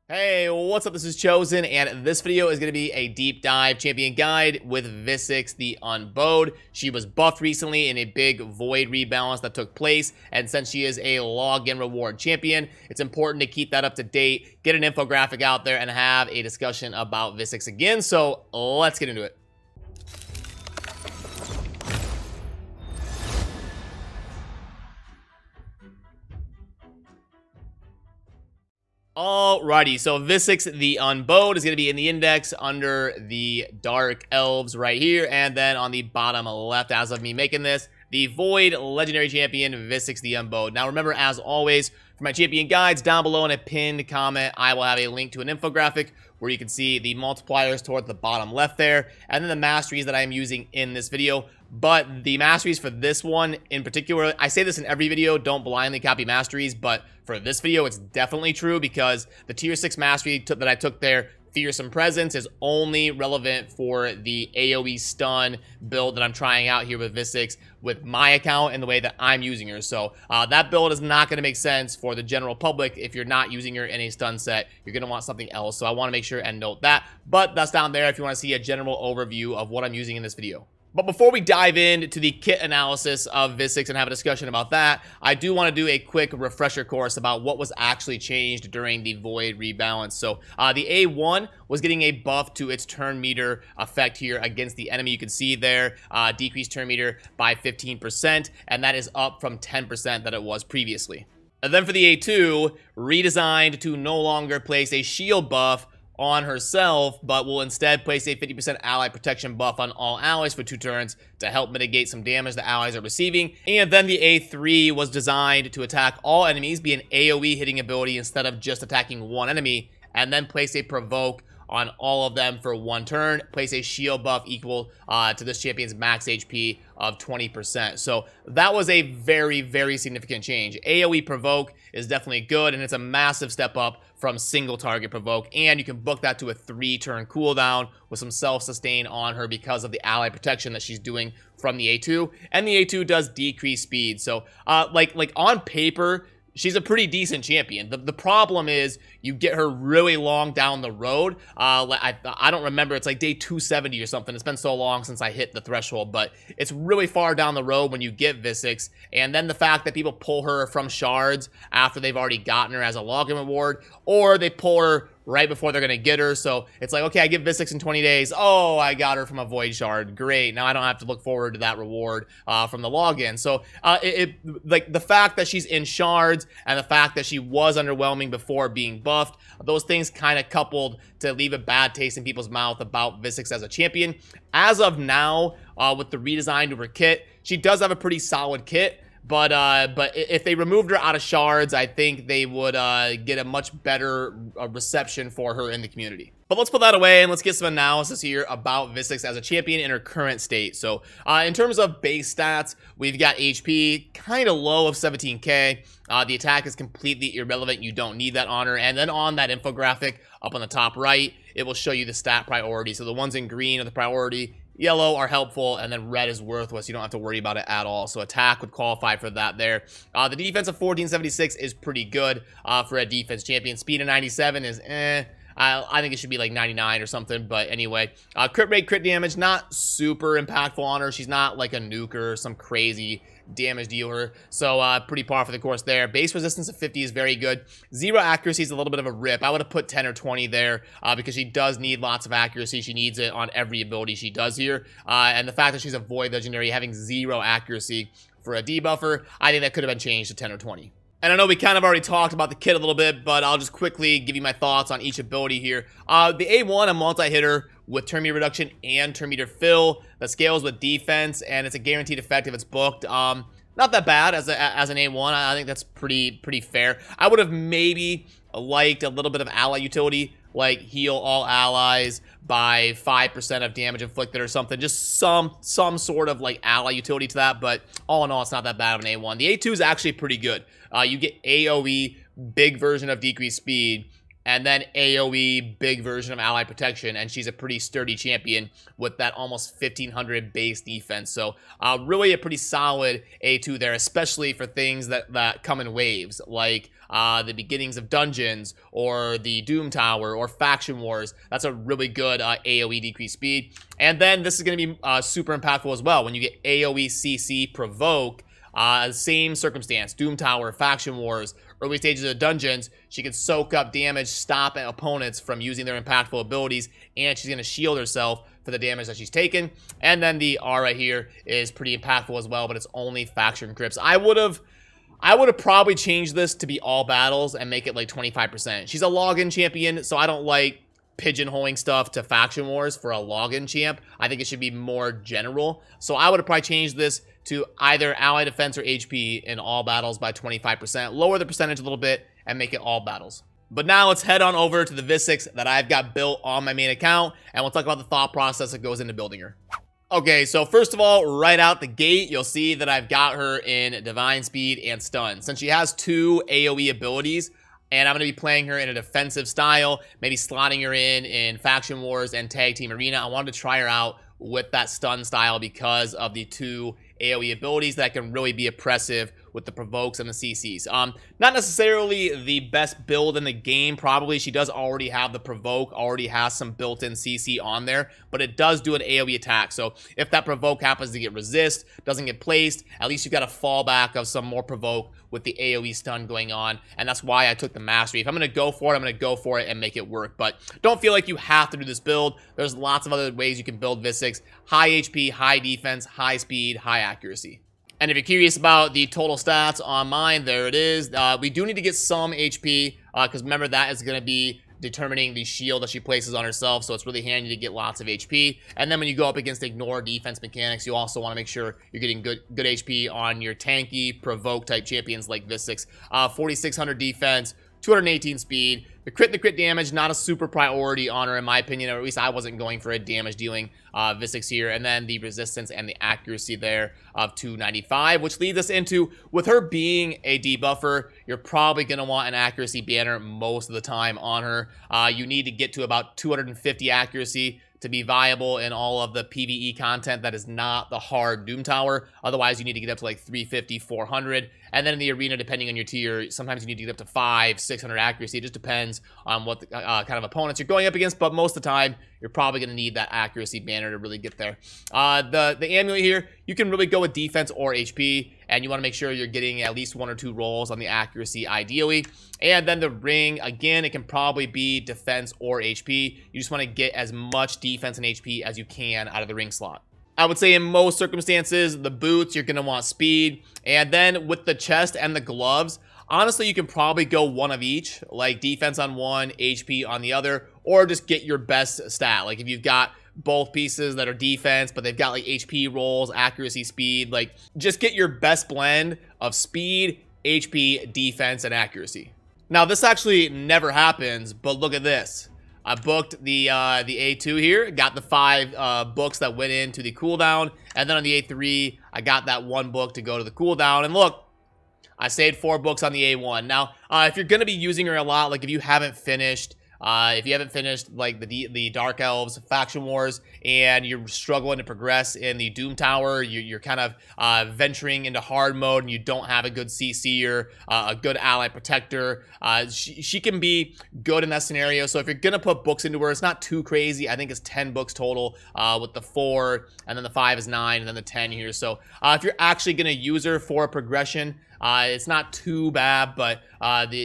Hey, what's up? This is Chosen, and this video is going to be a deep dive champion guide with Visix the Unbowed. She was buffed recently in a big void rebalance that took place, and since she is a login reward champion, it's important to keep that up to date, get an infographic out there, and have a discussion about Visix again. So let's get into it. Alrighty, so Visix the Unbowed is going to be in the index under the Dark Elves right here, and then on the bottom left, as of me making this, the Void Legendary Champion, Visix the Unbowed. Now remember, as always, for my champion guides, down below in a pinned comment, I will have a link to an infographic where you can see the multipliers toward the bottom left there, and then the masteries that I'm using in this video. But the masteries for this one in particular, I say this in every video, don't blindly copy masteries, but for this video, it's definitely true because the tier 6 mastery that I took there, Fearsome Presence, is only relevant for the AoE stun build that I'm trying out here with Visix with my account and the way that I'm using her. So that build is not going to make sense for the general public if you're not using her in a stun set. You're going to want something else. So I want to make sure and note that. But that's down there if you want to see a general overview of what I'm using in this video. But before we dive into the kit analysis of Visix and have a discussion about that, I do want to do a quick refresher course about what was actually changed during the Void rebalance. So the A1 was getting a buff to its turn meter effect here against the enemy. You can see there, decreased turn meter by 15%, and that is up from 10% that it was previously. And then for the A2, redesigned to no longer place a shield buff on herself, but will instead place a 50% ally protection buff on all allies for 2 turns to help mitigate some damage the allies are receiving. And then the A3 was designed to attack all enemies, be an AoE hitting ability instead of just attacking one enemy, and then place a provoke on all of them for 1 turn, place a shield buff equal to this champion's max HP of 20%. So that was a very, very significant change. AoE provoke is definitely good, and it's a massive step up from single target provoke, and you can book that to a 3-turn cooldown with some self-sustain on her because of the ally protection that she's doing from the A2, and the A2 does decrease speed. So like on paper, she's a pretty decent champion. The problem is you get her really long down the road. I don't remember. It's like day 270 or something. It's been so long since I hit the threshold, but it's really far down the road when you get Visix. And then the fact that people pull her from shards after they've already gotten her as a login reward, or they pull her right before they're going to get her. So it's like, okay, I get Visix in 20 days. Oh, I got her from a void shard. Great. Now I don't have to look forward to that reward from the login. So like the fact that she's in shards and the fact that she was underwhelming before being buffed, those things kind of coupled to leave a bad taste in people's mouth about Visix as a champion. As of now, with the redesign of her kit, she does have a pretty solid kit. But if they removed her out of shards, I think they would get a much better reception for her in the community. But let's put that away and let's get some analysis here about Visix as a champion in her current state. So in terms of base stats, we've got HP kind of low of 17k. The attack is completely irrelevant. You don't need that on her. And then on that infographic up on the top right, it will show you the stat priority. So the ones in green are the priority, yellow are helpful, and then red is worthless. You don't have to worry about it at all. So attack would qualify for that there. The defense of 1476 is pretty good for a defense champion. Speed of 97 is I think it should be like 99 or something, but anyway. Crit rate, crit damage, not super impactful on her. She's not like a nuker or some crazy damage dealer, so pretty par for the course there. Base resistance of 50 is very good. 0 accuracy is a little bit of a rip. I would have put 10 or 20 there because she does need lots of accuracy. She needs it on every ability she does here, and the fact that she's a void legendary having 0 accuracy for a debuffer, I think that could have been changed to 10 or 20. And I know we kind of already talked about the kit a little bit, but I'll just quickly give you my thoughts on each ability here. The A1, a multi-hitter with turn meter reduction and turn meter fill that scales with defense, and it's a guaranteed effect if it's booked. Not that bad as an A1. I think that's pretty fair. I would have maybe liked a little bit of ally utility, like heal all allies by 5% of damage inflicted or something. Just some sort of like ally utility to that, but all in all, it's not that bad of an A1. The A2 is actually pretty good. You get AoE, big version of decreased speed, and then AoE, big version of ally protection, and she's a pretty sturdy champion with that almost 1500 base defense. So really a pretty solid A2 there, especially for things that come in waves, like the beginnings of dungeons, or the Doom Tower, or Faction Wars. That's a really good AoE decrease speed. And then this is going to be super impactful as well when you get AoE CC Provoke. Same circumstance, Doom Tower, Faction Wars, early stages of dungeons. She can soak up damage, stop opponents from using their impactful abilities, and she's going to shield herself for the damage that she's taken. And then the R right here is pretty impactful as well, but it's only faction grips. I would have probably changed this to be all battles and make it like 25%. She's a login champion, so I don't like pigeonholing stuff to Faction Wars for a login champ. I think it should be more general. So I would have probably changed this to either ally defense or HP in all battles by 25%. Lower the percentage a little bit and make it all battles. But now let's head on over to the Visix that I've got built on my main account, and we'll talk about the thought process that goes into building her. Okay, so first of all, right out the gate, you'll see that I've got her in Divine Speed and Stun. Since she has 2 AoE abilities, and I'm going to be playing her in a defensive style, maybe slotting her in Faction Wars and Tag Team Arena, I wanted to try her out with that stun style because of the 2 AoE abilities that can really be oppressive with the provokes and the CCs. Not necessarily the best build in the game, probably. She does already have the provoke, already has some built-in CC on there, but it does do an AoE attack. So if that provoke happens to get resist, doesn't get placed, at least you've got a fallback of some more provoke with the AoE stun going on, and that's why I took the Mastery. If I'm going to go for it, I'm going to go for it and make it work, but don't feel like you have to do this build. There's lots of other ways you can build Visix. High HP, high defense, high speed, high accuracy. And if you're curious about the total stats on mine, there it is. We do need to get some HP, because remember, that is going to be determining the shield that she places on herself, so it's really handy to get lots of HP. And then when you go up against ignore defense mechanics, you also want to make sure you're getting good HP on your tanky, provoke type champions like Visix. 4600 defense, 218 speed. The crit damage, not a super priority on her in my opinion, or at least I wasn't going for a damage dealing Visix here. And then the resistance and the accuracy there of 295, which leads us into, with her being a debuffer, you're probably going to want an accuracy banner most of the time on her. You need to get to about 250 accuracy to be viable in all of the PvE content that is not the hard Doom Tower. Otherwise, you need to get up to like 350, 400. And then in the arena, depending on your tier, sometimes you need to get up to 500, 600 accuracy. It just depends on what the, kind of opponents you're going up against, but most of the time, you're probably going to need that accuracy banner to really get there. The amulet here, you can really go with defense or HP, and you want to make sure you're getting at least 1 or 2 rolls on the accuracy ideally. And then the ring, again, it can probably be defense or HP. You just want to get as much defense and HP as you can out of the ring slot. I would say in most circumstances, the boots, you're going to want speed. And then with the chest and the gloves, honestly, you can probably go one of each, like defense on one, HP on the other, or just get your best stat. Like if you've got both pieces that are defense, but they've got like HP rolls, accuracy, speed, like just get your best blend of speed, HP, defense, and accuracy. Now, this actually never happens, but look at this. I booked the A2 here, got the 5 books that went into the cooldown, and then on the A3, I got that 1 book to go to the cooldown, and look, I saved 4 books on the A1. Now, if you're going to be using her a lot, like if you haven't finished like the Dark Elves, Faction Wars, and you're struggling to progress in the Doom Tower, you're kind of venturing into hard mode, and you don't have a good CC or a good ally protector, she can be good in that scenario. So if you're gonna put books into her, it's not too crazy. I think it's 10 books total, with the 4, and then the 5 is 9, and then the 10 here. So if you're actually gonna use her for a progression, it's not too bad, but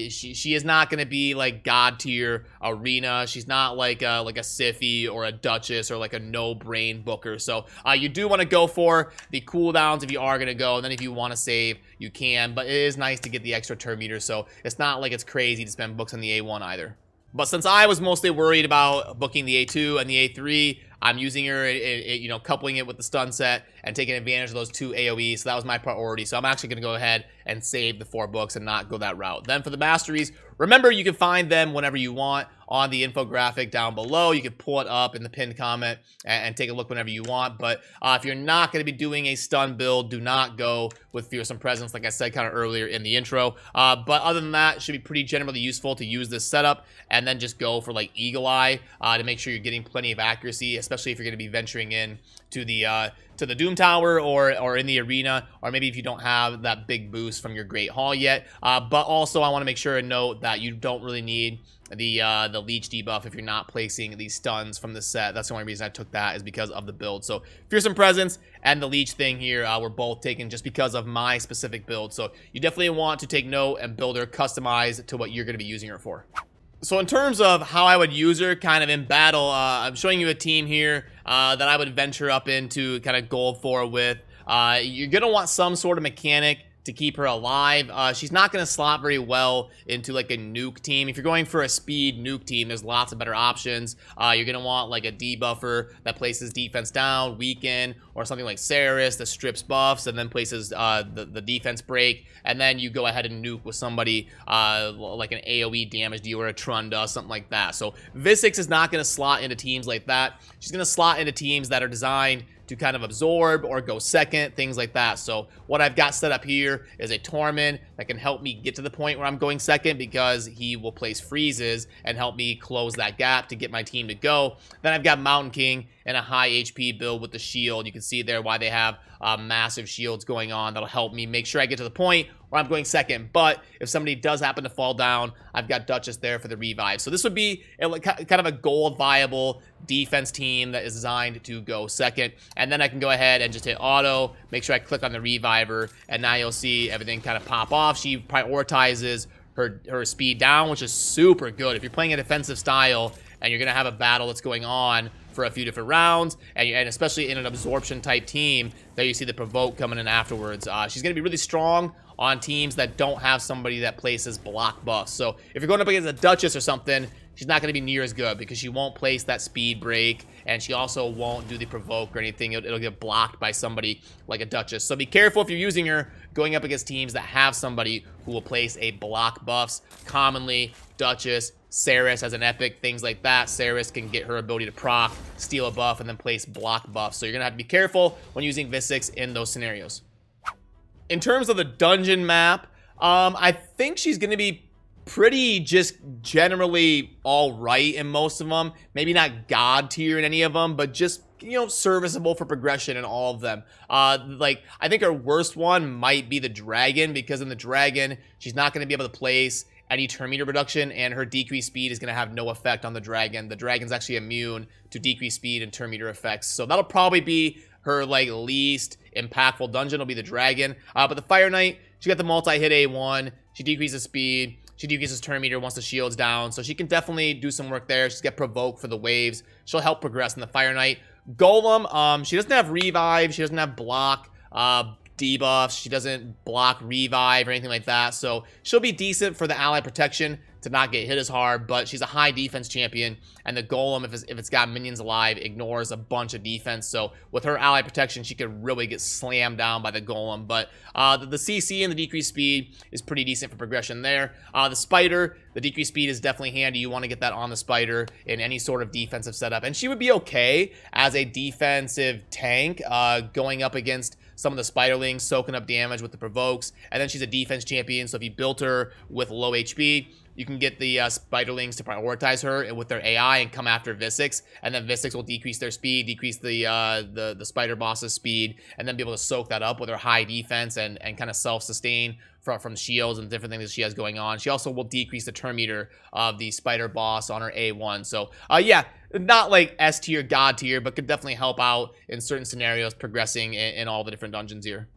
she is not going to be like god tier arena. She's not like a Siphi or a Duchess or like a no-brain booker. So you do want to go for the cooldowns if you are going to go, and then if you want to save, you can. But it is nice to get the extra turn meter, so it's not like it's crazy to spend books on the A1 either. But since I was mostly worried about booking the A2 and the A3, I'm using her, you know, coupling it with the stun set and taking advantage of those 2 AoEs. So that was my priority. So I'm actually going to go ahead and save the 4 books and not go that route. Then for the Masteries, remember, you can find them whenever you want on the infographic down below. You can pull it up in the pinned comment and take a look whenever you want. But if you're not going to be doing a stun build, do not go with Fearsome Presence, like I said kind of earlier in the intro. But other than that, it should be pretty generally useful to use this setup and then just go for like Eagle Eye to make sure you're getting plenty of accuracy, especially if you're going to be venturing in to the Doom Tower or in the arena, or maybe if you don't have that big boost from your Great Hall yet. But also, I want to make sure and note that you don't really need the leech debuff if you're not placing these stuns from the set. That's the only reason I took that, is because of the build. So Fearsome Presence and the leech thing here were both taken just because of my specific build. So you definitely want to take note and build her customized to what you're going to be using her for. So in terms of how I would use her kind of in battle, I'm showing you a team here that I would venture up into kind of gold for with. You're going to want some sort of mechanic to keep her alive. She's not going to slot very well into like a nuke team. If you're going for a speed nuke team, there's lots of better options. You're going to want like a debuffer that places defense down, weaken, or something like Ceres that strips buffs and then places the defense break. And then you go ahead and nuke with somebody like an AoE damage dealer, a Trunda, something like that. So Visix is not going to slot into teams like that. She's going to slot into teams that are designed to kind of absorb or go second, things like that. So what I've got set up here is a Tormund that can help me get to the point where I'm going second, because he will place freezes and help me close that gap to get my team to go. Then I've got Mountain King and a high HP build with the shield. You can see there why they have massive shields going on. That'll help me make sure I get to the point where I'm going second. But if somebody does happen to fall down, I've got Duchess there for the revive. So this would be kind of a gold viable defense team that is designed to go second. And then I can go ahead and just hit auto, make sure I click on the reviver, and now you'll see everything kind of pop off. She prioritizes her speed down, which is super good. If you're playing a defensive style and you're going to have a battle that's going on for a few different rounds, and especially in an absorption type team, there you see the provoke coming in afterwards. She's going to be really strong on teams that don't have somebody that places block buffs. So if you're going up against a Duchess or something, she's not going to be near as good because she won't place that speed break, and she also won't do the provoke or anything. It'll get blocked by somebody like a Duchess. So be careful if you're using her going up against teams that have somebody who will place a block buffs. Commonly, Duchess, Ceres has an epic, things like that. Ceres can get her ability to proc, steal a buff, and then place block buffs. So you're going to have to be careful when using Visix in those scenarios. In terms of the dungeon map, I think she's going to be pretty just generally all right in most of them. Maybe not god tier in any of them, but just, you know, serviceable for progression in all of them. Like, I think her worst one might be the dragon, because in the dragon, she's not going to be able to place any turn meter reduction, and her decreased speed is going to have no effect on the dragon. The dragon's actually immune to decreased speed and turn meter effects. So that'll probably be her like least impactful dungeon, will be the dragon. But the Fire Knight, she got the multi-hit A1. She decreases speed. She decreases turn meter once the shield's down. So she can definitely do some work there. She's got provoke for the waves. She'll help progress in the Fire Knight. Golem, she doesn't have revive. She doesn't have block debuffs. She doesn't block revive or anything like that. So she'll be decent for the ally protection to not get hit as hard, but she's a high defense champion, and the Golem, if it's got minions alive, ignores a bunch of defense. So with her ally protection, she could really get slammed down by the Golem. But the CC and the decreased speed is pretty decent for progression there. The Spider, the decreased speed is definitely handy. You want to get that on the Spider in any sort of defensive setup, and she would be okay as a defensive tank going up against some of the Spiderlings, soaking up damage with the provokes. And then she's a defense champion, so if you built her with low HP, you can get the Spiderlings to prioritize her with their AI and come after Visix, and then Visix will decrease their speed, decrease the Spider boss's speed, and then be able to soak that up with her high defense and kind of self-sustain from shields and different things that she has going on. She also will decrease the turn meter of the Spider boss on her A1. So yeah, not like S tier, God tier, but could definitely help out in certain scenarios progressing in all the different dungeons here.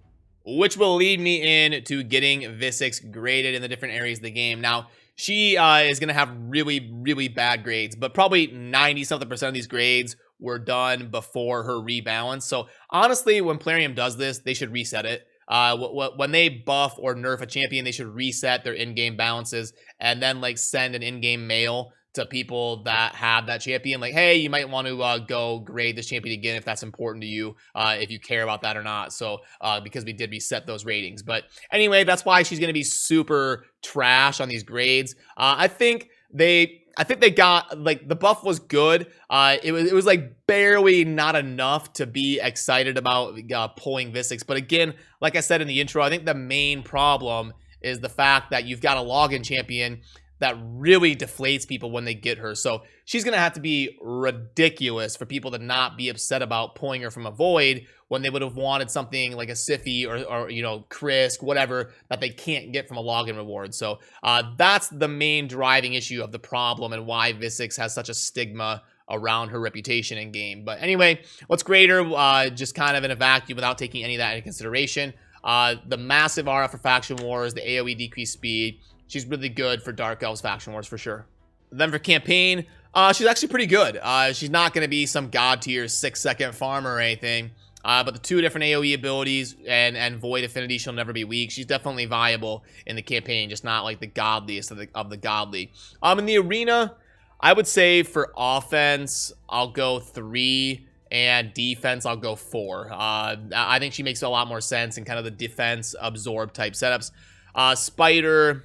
Which will lead me in to getting Visix graded in the different areas of the game. Now, she is going to have really, really bad grades, but probably 90-something% of these grades were done before her rebalance. So honestly, when Plarium does this, they should reset it. When they buff or nerf a champion, they should reset their in-game balances and then like send an in-game mail to people that have that champion, like, hey, you might want to go grade this champion again if that's important to you, if you care about that or not. So because we did reset those ratings. But anyway, that's why she's going to be super trash on these grades. I think they got, like, the buff was good. It was like barely not enough to be excited about pulling Visix. But again, like I said in the intro, I think the main problem is the fact that you've got a login champion that really deflates people when they get her. So she's going to have to be ridiculous for people to not be upset about pulling her from a void when they would have wanted something like a Siffy or you know, Krisk, whatever, that they can't get from a login reward. So that's the main driving issue of the problem and why Visix has such a stigma around her reputation in game. But anyway, let's grade her just kind of in a vacuum without taking any of that into consideration. The massive RF for Faction Wars, the AoE decreased speed. She's really good for Dark Elves Faction Wars for sure. Then for campaign, she's actually pretty good. She's not going to be some god tier 6-second farmer or anything. But the 2 different AoE abilities and Void Affinity, she'll never be weak. She's definitely viable in the campaign, just not like the godliest of the godly. In the arena, I would say for offense, I'll go 3. And defense, I'll go 4. I think she makes a lot more sense in kind of the defense absorb type setups. Spider,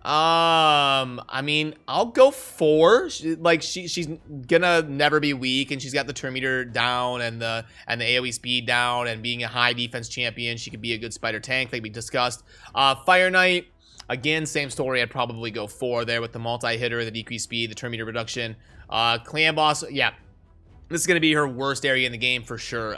I mean, I'll go 4. She's gonna never be weak, and she's got the turn meter down and the AoE speed down, and being a high defense champion, she could be a good spider tank like we discussed. Fire Knight, again, same story. I'd probably go 4 there with the multi-hitter, the decreased speed, the turn meter reduction. Clan Boss, yeah. This is going to be her worst area in the game for sure.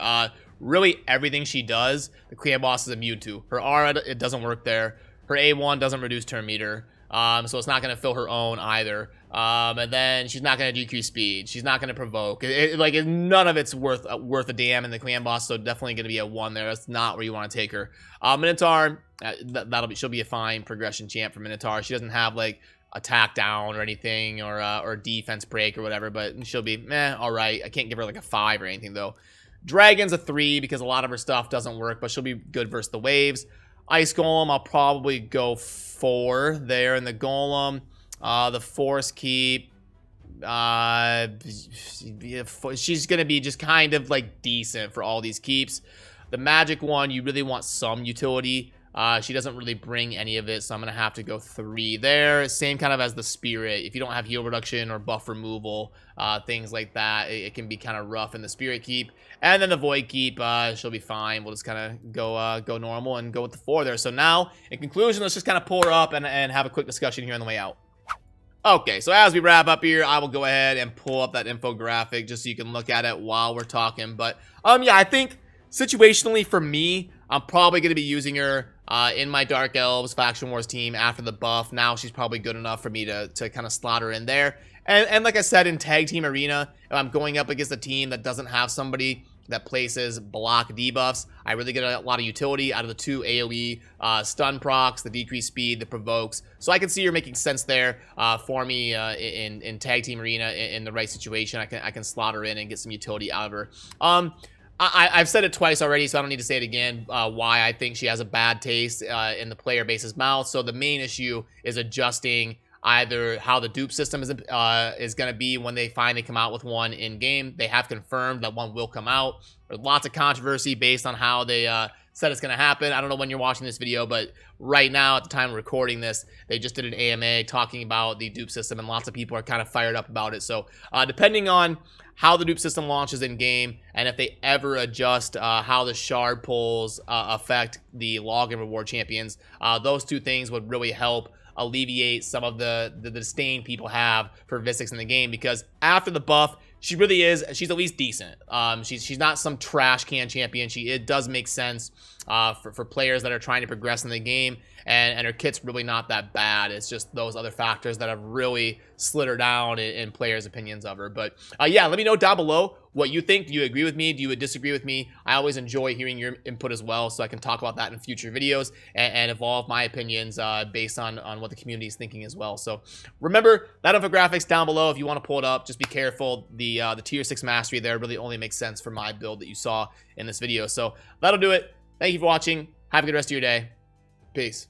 Really, everything she does, the Clan Boss is immune to. Her Aura, it doesn't work there. Her A1 doesn't reduce turn meter. So it's not going to fill her own either. And then she's not going to decrease speed. She's not going to provoke. None of it's worth a damn in the Clan Boss, so definitely going to be a 1 there. That's not where you want to take her. Minotaur, she'll be a fine progression champ for Minotaur. She doesn't have, like, attack down or anything, or defense break or whatever, but she'll be all right. I can't give her like a 5 or anything though. Dragon's a 3 because a lot of her stuff doesn't work, but she'll be good versus the waves. Ice Golem, I'll probably go 4 there in the Golem. The Force Keep, she's gonna be just kind of like decent for all these keeps. The Magic one, you really want some utility. She doesn't really bring any of it, so I'm going to have to go 3 there. Same kind of as the Spirit. If you don't have heal reduction or buff removal, things like that, it can be kind of rough in the Spirit Keep. And then the Void Keep, she'll be fine. We'll just kind of go normal and go with the 4 there. So now, in conclusion, let's just kind of pull her up and have a quick discussion here on the way out. Okay, so as we wrap up here, I will go ahead and pull up that infographic just so you can look at it while we're talking. But, yeah, I think situationally for me, I'm probably going to be using her in my Dark Elves Faction Wars team after the buff. Now she's probably good enough for me to kind of slot her in there. And like I said, in Tag Team Arena, if I'm going up against a team that doesn't have somebody that places block debuffs, I really get a lot of utility out of the 2 AoE stun procs, the decreased speed, the provokes. So I can see her making sense there for me in Tag Team Arena in the right situation. I can slot her in and get some utility out of her. I've said it twice already, so I don't need to say it again, why I think she has a bad taste in the player base's mouth. So the main issue is adjusting either how the dupe system is going to be when they finally come out with one in-game. They have confirmed that one will come out. There's lots of controversy based on how they said it's going to happen. I don't know when you're watching this video, but right now, at the time of recording this, they just did an AMA talking about the dupe system, and lots of people are kind of fired up about it. So depending on how the dupe system launches in game, and if they ever adjust how the shard pulls affect the login reward champions, those 2 things would really help alleviate some of the disdain people have for Visix in the game, because after the buff, she's at least decent. She's not some trash can champion. It does make sense for players that are trying to progress in the game, and her kit's really not that bad. It's just those other factors that have really slid her down in players' opinions of her. But yeah, let me know down below what you think. Do you agree with me? Do you disagree with me? I always enjoy hearing your input as well, so I can talk about that in future videos and evolve my opinions based on what the community is thinking as well. So remember, that infographics down below if you want to pull it up. Just be careful. The tier 6 mastery there really only makes sense for my build that you saw in this video. So that'll do it. Thank you for watching. Have a good rest of your day. Peace.